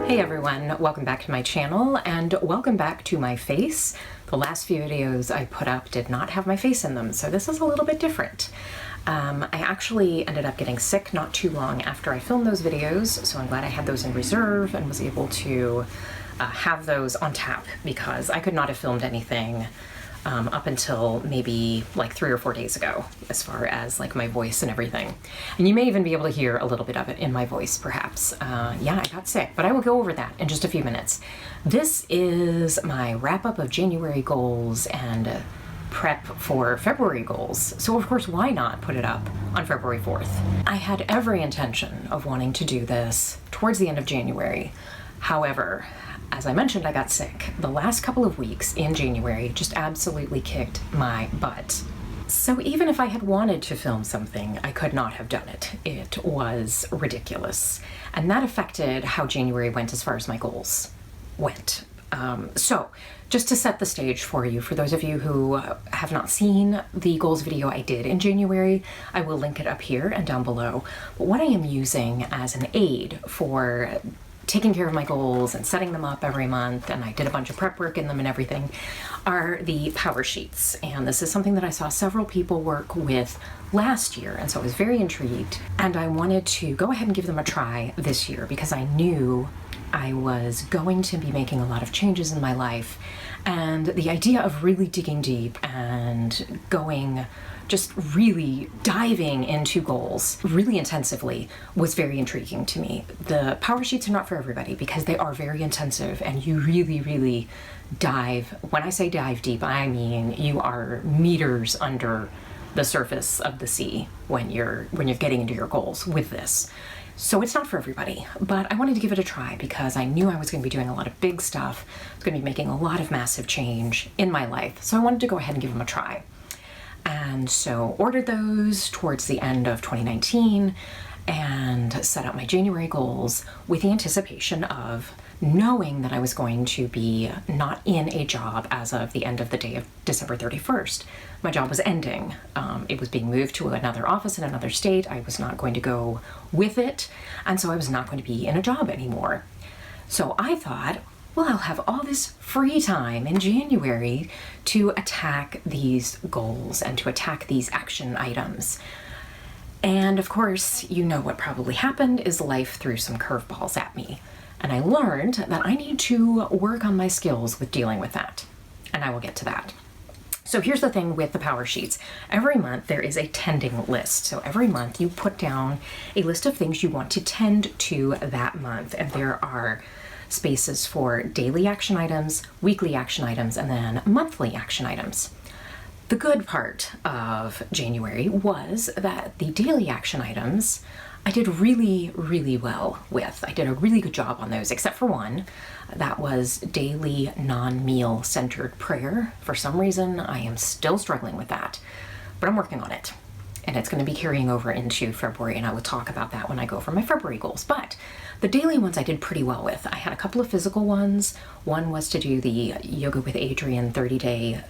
Hey everyone, welcome back to my channel and welcome back to my face. The last few videos I put up did not have my face in them, so this is a little bit different. I actually ended up getting sick not too long after I filmed those videos, so I'm glad I had those in reserve and was able to have those on tap because I could not have filmed anything up until maybe like 3 or 4 days ago, as far as like my voice and everything. And you may even be able to hear a little bit of it in my voice, perhaps. Yeah, I got sick, but I will go over that in just a few minutes. This is my wrap up of January goals and prep for February goals. So of course, why not put it up on February 4th? I had every intention of wanting to do this towards the end of January. However, as I mentioned, I got sick. The last couple of weeks in January just absolutely kicked my butt. So even if I had wanted to film something, I could not have done it. It was ridiculous. And that affected how January went as far as my goals went. So just to set the stage for you, for those of you who have not seen the goals video I did in January, I will link it up here and down below. But what I am using as an aid for taking care of my goals and setting them up every month, and I did a bunch of prep work in them and everything, are the PowerSheets. And this is something that I saw several people work with last year, and so I was very intrigued. And I wanted to go ahead and give them a try this year because I knew I was going to be making a lot of changes in my life. And the idea of really digging deep and going just really diving into goals really intensively was very intriguing to me. The PowerSheets are not for everybody because they are very intensive and you really dive. When I say dive deep, I mean you are meters under the surface of the sea when you're getting into your goals with this. So it's not for everybody, but I wanted to give it a try because I knew I was going to be doing a lot of big stuff. I was going to be making a lot of massive change in my life. So I wanted to go ahead and give them a try. And so ordered those towards the end of 2019 and set up my January goals with the anticipation of knowing that I was going to be not in a job as of the end of the day of December 31st. My job was ending. It was being moved to another office in another state. I was not going to go with it. And so I was not going to be in a job anymore. So I thought, well, I'll have all this free time in January to attack these goals and to attack these action items. And of course, you know what probably happened is life threw some curveballs at me. And I learned that I need to work on my skills with dealing with that. And I will get to that. So here's the thing with the PowerSheets. Every month there is a tending list. So every month you put down a list of things you want to tend to that month. And there are spaces for daily action items, weekly action items, and then monthly action items. The good part of January was that the daily action items I did really well with. I did a really good job on those, except for one. That was daily non-meal centered prayer. For some reason, I am still struggling with that, but I'm working on it. And it's going to be carrying over into February, and I will talk about that when I go for my February goals. But the daily ones I did pretty well with. I had a couple of physical ones. One was to do the Yoga with Adriene 30-day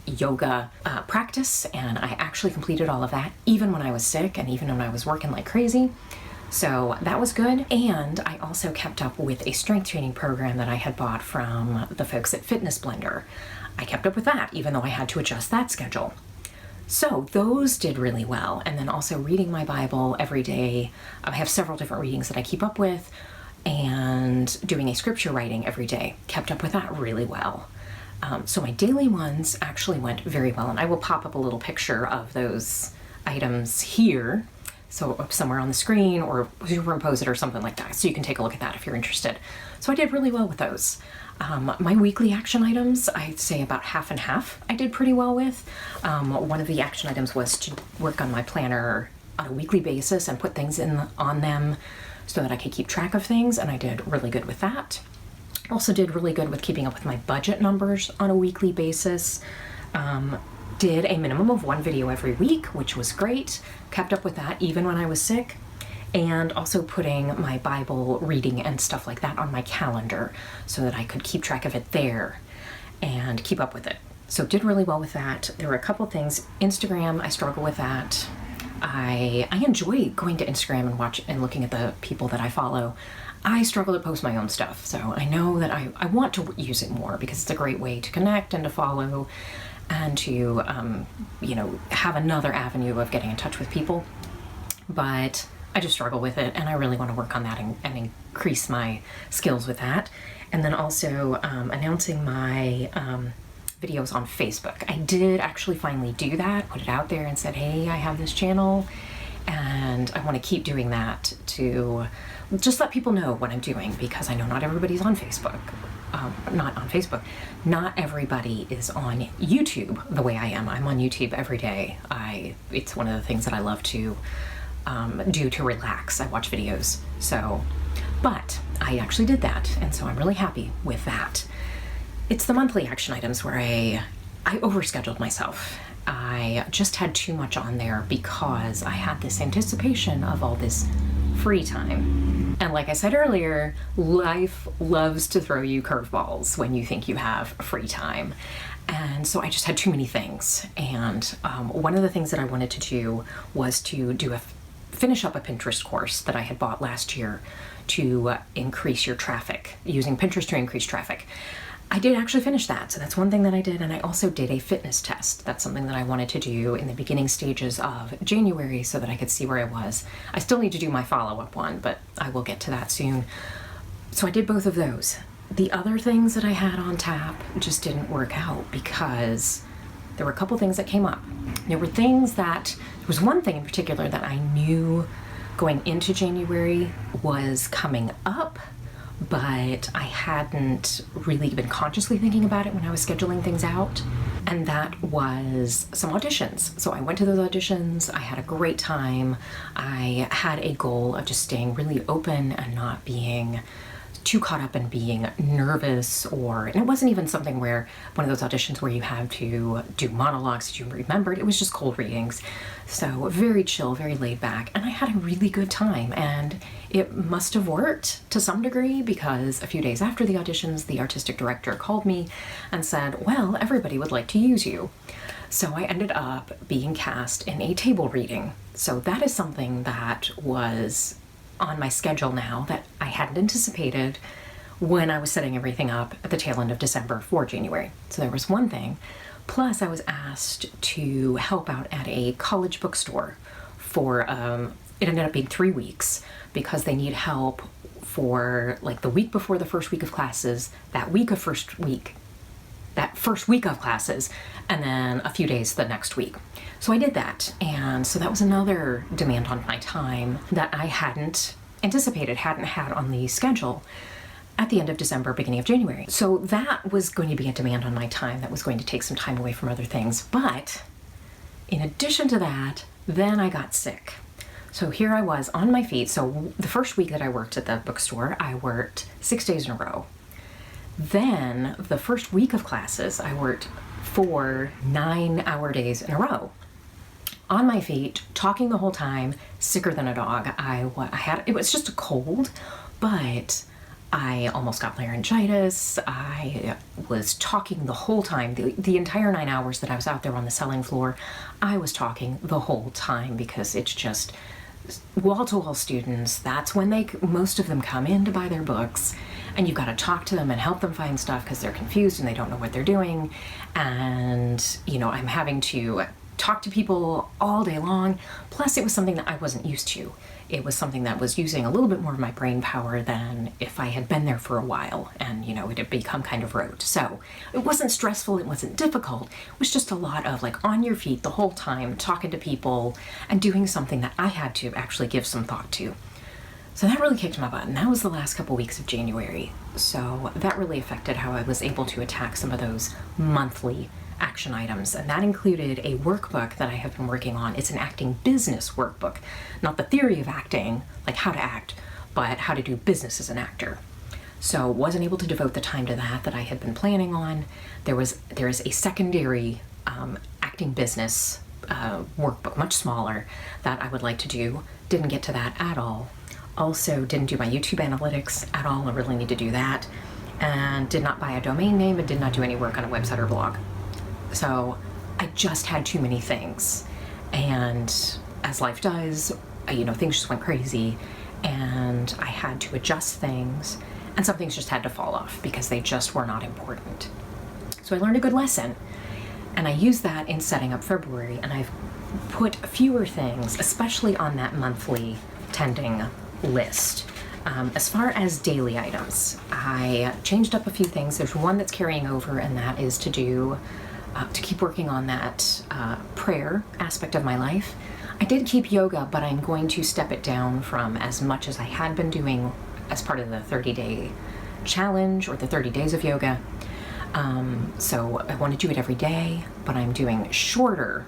yoga practice, and I actually completed all of that, even when I was sick and even when I was working like crazy. So that was good. And I also kept up with a strength training program that I had bought from the folks at Fitness Blender. I kept up with that, even though I had to adjust that schedule. So those did really well. And then also reading my Bible every day. I have several different readings that I keep up with, and doing a scripture writing every day. Kept up with that really well. So my daily ones actually went very well, and I will pop up a little picture of those items here, so up somewhere on the screen, or superimpose it or something like that, so you can take a look at that if you're interested. So I did really well with those. My weekly action items, I'd say about half and half I did pretty well with. One of the action items was to work on my planner on a weekly basis and put things on them so that I could keep track of things, and I did really good with that. Also did really good with keeping up with my budget numbers on a weekly basis. Did a minimum of 1 video every week, which was great. Kept up with that even when I was sick. And also putting my Bible reading and stuff like that on my calendar so that I could keep track of it there and keep up with it. So did really well with that. There were a couple things. Instagram, I struggle with that. I enjoy going to Instagram and looking at the people that I follow. I struggle to post my own stuff. So I know that I want to use it more because it's a great way to connect and to follow and to, you know, have another avenue of getting in touch with people. But I just struggle with it, and I really want to work on that and increase my skills with that. And then also announcing my videos on Facebook. I did actually finally do that, put it out there and said, hey, I have this channel, and I want to keep doing that to just let people know what I'm doing, because I know not everybody's on Facebook. Not on Facebook. Not everybody is on YouTube the way I am. I'm on YouTube every day. It's one of the things that I love to do to relax. I watch videos. So, but I actually did that, and so I'm really happy with that. It's the monthly action items where I overscheduled myself. I just had too much on there because I had this anticipation of all this free time. And like I said earlier, life loves to throw you curveballs when you think you have free time. And so I just had too many things. And one of the things that I wanted to do was to finish up a Pinterest course that I had bought last year to increase your traffic, using Pinterest to increase traffic. I did actually finish that, so that's one thing that I did, and I also did a fitness test. That's something that I wanted to do in the beginning stages of January so that I could see where I was. I still need to do my follow-up one, but I will get to that soon. So I did both of those. The other things that I had on tap just didn't work out because there were a couple things that came up. There was one thing in particular that I knew going into January was coming up, but I hadn't really been consciously thinking about it when I was scheduling things out, and that was some auditions. So I went to those auditions, I had a great time. I had a goal of just staying really open and not being too caught up in being nervous, and it wasn't even something where one of those auditions where you have to do monologues that you remembered. It was just cold readings. So very chill, very laid back, and I had a really good time, and it must have worked to some degree because a few days after the auditions, the artistic director called me and said, well, everybody would like to use you. So I ended up being cast in a table reading. So that is something that was on my schedule now that I hadn't anticipated when I was setting everything up at the tail end of December for January. So there was one thing. Plus I was asked to help out at a college bookstore for, it ended up being 3 weeks because they need help for like the week before the first week of classes, that first week of classes, and then a few days the next week. So I did that, and so that was another demand on my time that I hadn't anticipated, hadn't had on the schedule at the end of December, beginning of January. So that was going to be a demand on my time that was going to take some time away from other things. But in addition to that, then I got sick. So here I was on my feet. So the first week that I worked at the bookstore, I worked 6 days in a row. Then the first week of classes, I worked 4 9-hour days in a row. On my feet, talking the whole time, sicker than a dog. It was just a cold, but I almost got laryngitis. I was talking the whole time. The entire 9 hours that I was out there on the selling floor, I was talking the whole time because it's just wall-to-wall students. That's when most of them come in to buy their books, and you've got to talk to them and help them find stuff because they're confused and they don't know what they're doing. And, you know, I'm having to talk to people all day long. Plus, it was something that I wasn't used to. It was something that was using a little bit more of my brain power than if I had been there for a while and, you know, it had become kind of rote. So it wasn't stressful, it wasn't difficult. It was just a lot of like on your feet the whole time, talking to people and doing something that I had to actually give some thought to. So that really kicked my butt, and that was the last couple weeks of January. So that really affected how I was able to attack some of those monthly action items, and that included a workbook that I have been working on. It's an acting business workbook, not the theory of acting, like how to act, but how to do business as an actor. So wasn't able to devote the time to that I had been planning on. There is a secondary acting business workbook, much smaller, that I would like to do. Didn't get to that at all. Also didn't do my YouTube analytics at all. I really need to do that. And did not buy a domain name and did not do any work on a website or blog. So I just had too many things. And as life does, you know, things just went crazy. and I had to adjust things, and some things just had to fall off because they just were not important. So I learned a good lesson, and I used that in setting up February, and I've put fewer things, especially on that monthly tending list. As far as daily items, I changed up a few things. There's one that's carrying over, and that is to keep working on that prayer aspect of my life. I did keep yoga, but I'm going to step it down from as much as I had been doing as part of the 30-day challenge or the 30 days of yoga. So I want to do it every day, but I'm doing shorter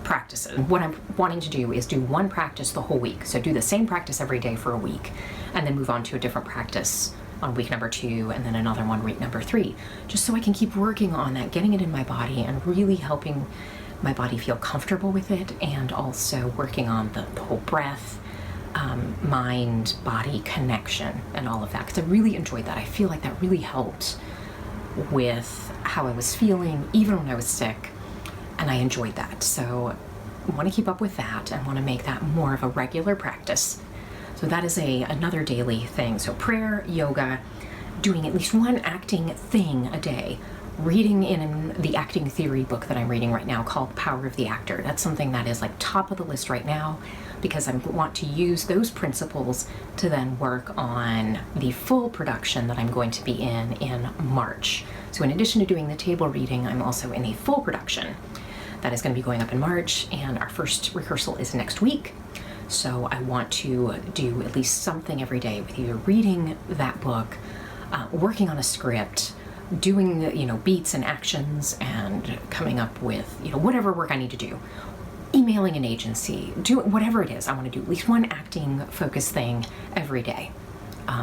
practices. What I'm wanting to do is do one practice the whole week. So do the same practice every day for a week, and then move on to a different practice on week number 2, and then another one week number 3, just so I can keep working on that, getting it in my body and really helping my body feel comfortable with it, and also working on the whole breath, mind-body connection and all of that, because I really enjoyed that. I feel like that really helped with how I was feeling even when I was sick, and I enjoyed that. So I want to keep up with that and want to make that more of a regular practice. So that is another daily thing. So prayer, yoga, doing at least one acting thing a day, reading in the acting theory book that I'm reading right now called Power of the Actor. That's something that is like top of the list right now, because I want to use those principles to then work on the full production that I'm going to be in March. So in addition to doing the table reading, I'm also in a full production that is going to be going up in March, and our first rehearsal is next week. So I want to do at least something every day with either reading that book, working on a script, doing beats and actions, and coming up with whatever work I need to do, emailing an agency, do whatever it is. I want to do at least one acting focused thing every day.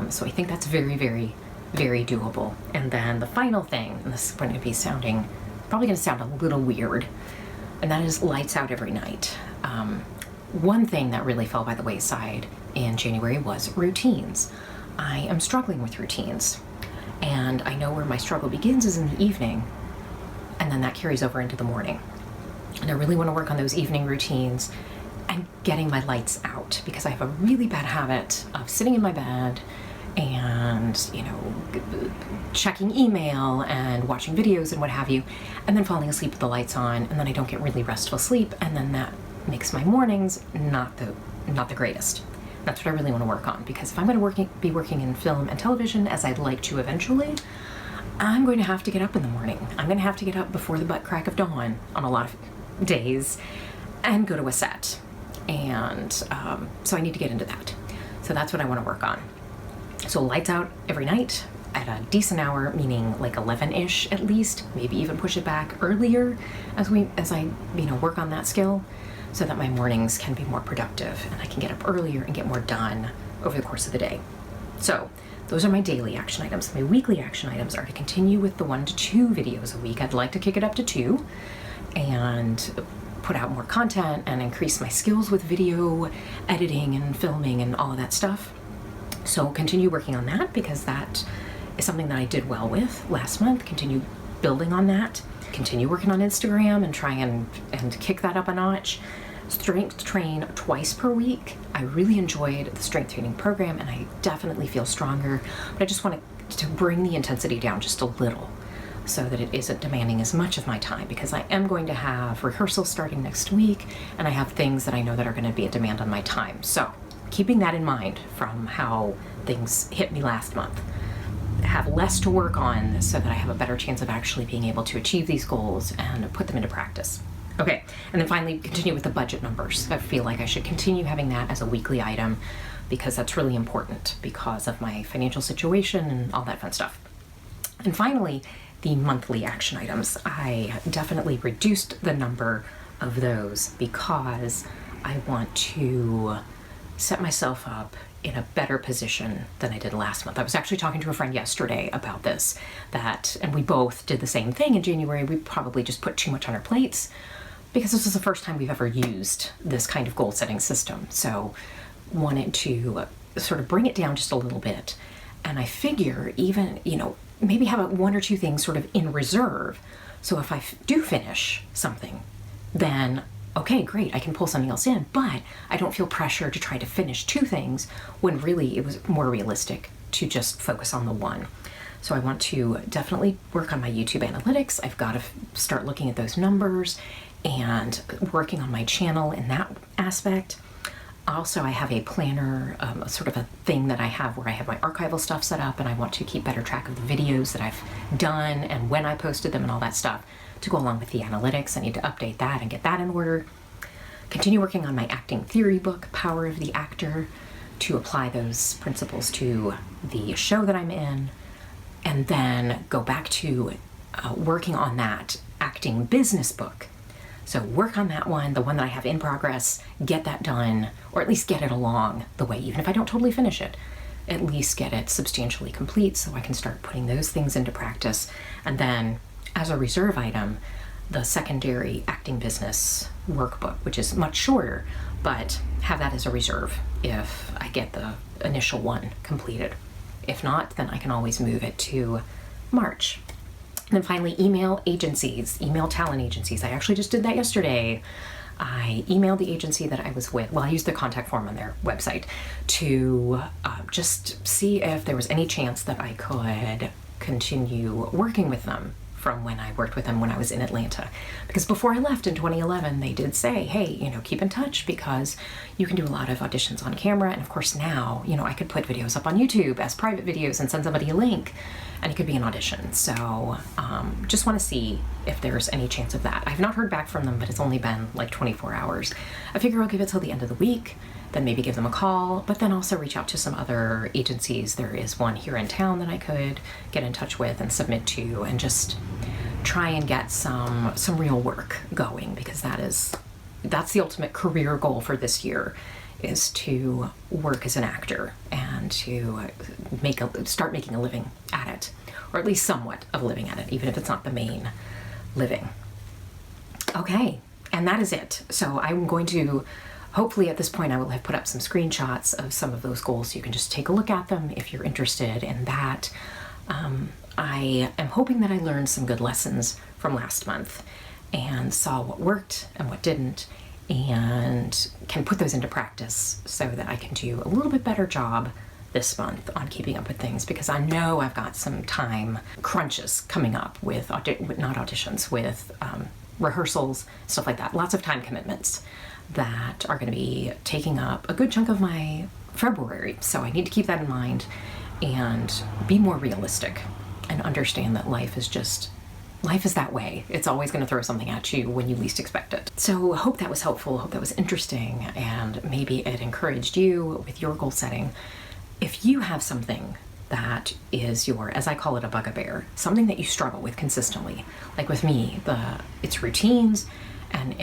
So I think that's very, very, very doable. And then the final thing, and this is going to be probably going to sound a little weird, and that is lights out every night. One thing that really fell by the wayside in January was routines. I am struggling with routines, and I know where my struggle begins is in the evening, and then that carries over into the morning. And I really want to work on those evening routines and getting my lights out, because I have a really bad habit of sitting in my bed and checking email and watching videos and what have you, and then falling asleep with the lights on, and then I don't get really restful sleep, and then that makes my mornings not the greatest. That's what I really want to work on, because if I'm going to be working in film and television, as I'd like to eventually, I'm going to have to get up in the morning. I'm going to have to get up before the butt crack of dawn on a lot of days and go to a set. And so I need to get into that. So that's what I want to work on. So lights out every night at a decent hour, meaning like 11-ish at least, maybe even push it back earlier as I work on that skill, so that my mornings can be more productive and I can get up earlier and get more done over the course of the day. So those are my daily action items. My weekly action items are to continue with the 1 to 2 videos a week. I'd like to kick it up to 2 and put out more content and increase my skills with video editing and filming and all of that stuff. So continue working on that, because that is something that I did well with last month. Continue building on that. Continue working on Instagram and try and kick that up a notch. Strength train twice per week. I really enjoyed the strength training program, and I definitely feel stronger, but I just want to bring the intensity down just a little so that it isn't demanding as much of my time, because I am going to have rehearsals starting next week, and I have things that I know that are going to be a demand on my time. So keeping that in mind from how things hit me last month, have less to work on so that I have a better chance of actually being able to achieve these goals and put them into practice. Okay, and then finally continue with the budget numbers. I feel like I should continue having that as a weekly item, because that's really important because of my financial situation and all that fun stuff. And finally, the monthly action items. I definitely reduced the number of those because I want to set myself up in a better position than I did last month. I was actually talking to a friend yesterday about this, and we both did the same thing in January. We probably just put too much on our plates, because this is the first time we've ever used this kind of goal setting system. So wanted to sort of bring it down just a little bit. And I figure even, maybe have 1 or 2 things sort of in reserve. So if I do finish something, then okay, great, I can pull something else in, but I don't feel pressure to try to finish 2 things when really it was more realistic to just focus on the one. So I want to definitely work on my YouTube analytics. I've got to start looking at those numbers and working on my channel in that aspect. Also, I have a planner, sort of a thing that I have where I have my archival stuff set up, and I want to keep better track of the videos that I've done and when I posted them and all that stuff to go along with the analytics. I need to update that and get that in order. Continue working on my acting theory book, Power of the Actor, to apply those principles to the show that I'm in. And then go back to working on that acting business book. So work on that one, the one that I have in progress, get that done, or at least get it along the way, even if I don't totally finish it, at least get it substantially complete so I can start putting those things into practice. And then as a reserve item, the secondary acting business workbook, which is much shorter, but have that as a reserve if I get the initial one completed. If not, then I can always move it to March. And then finally, email agencies, email talent agencies. I actually just did that yesterday. I emailed the agency that I was with. Well, I used the contact form on their website to just see if there was any chance that I could continue working with them from when I worked with them when I was in Atlanta. Because before I left in 2011, they did say, hey, you know, keep in touch because you can do a lot of auditions on camera. And of course now, you know, I could put videos up on YouTube as private videos and send somebody a link and it could be an audition. So just want to see if there's any chance of that. I've not heard back from them, but it's only been like 24 hours. I figure I'll give it till the end of the week, then maybe give them a call, but then also reach out to some other agencies. There is one here in town that I could get in touch with and submit to and just try and get some real work going, because that's the ultimate career goal for this year, is to work as an actor and to start making a living at it, or at least somewhat of a living at it, even if it's not the main living. Okay, and that is it. So I'm going to, hopefully at this point I will have put up some screenshots of some of those goals so you can just take a look at them if you're interested in that. I am hoping that I learned some good lessons from last month and saw what worked and what didn't, and can put those into practice so that I can do a little bit better job this month on keeping up with things, because I know I've got some time crunches coming up with rehearsals, stuff like that. Lots of time commitments that are going to be taking up a good chunk of my February. So I need to keep that in mind and be more realistic and understand that life is that way. It's always going to throw something at you when you least expect it. So I hope that was helpful. I hope that was interesting, and maybe it encouraged you with your goal setting. If you have something that is as I call it, a bugaboo, something that you struggle with consistently, like with me, it's routines, and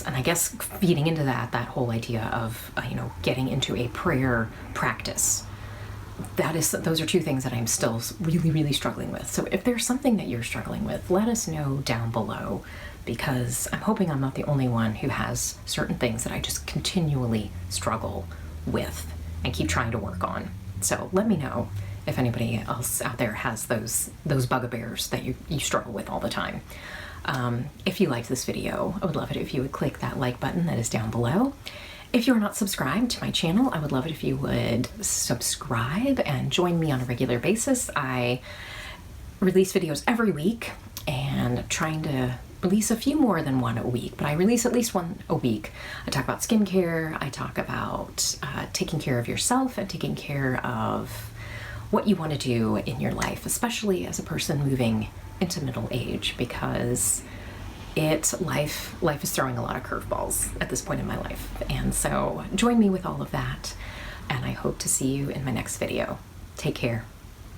I guess feeding into that whole idea of getting into a prayer practice. Those are 2 things that I'm still really, really struggling with. So if there's something that you're struggling with, let us know down below, because I'm hoping I'm not the only one who has certain things that I just continually struggle with and keep trying to work on. So let me know if anybody else out there has those bugbears that you struggle with all the time. If you liked this video, I would love it if you would click that like button that is down below. If you're not subscribed to my channel, I would love it if you would subscribe and join me on a regular basis. I release videos every week, and I'm trying to release a few more than one a week, but I release at least one a week. I talk about skincare, I talk about taking care of yourself and taking care of what you want to do in your life, especially as a person moving into middle age, because life is throwing a lot of curveballs at this point in my life. And so join me with all of that, and I hope to see you in my next video. Take care.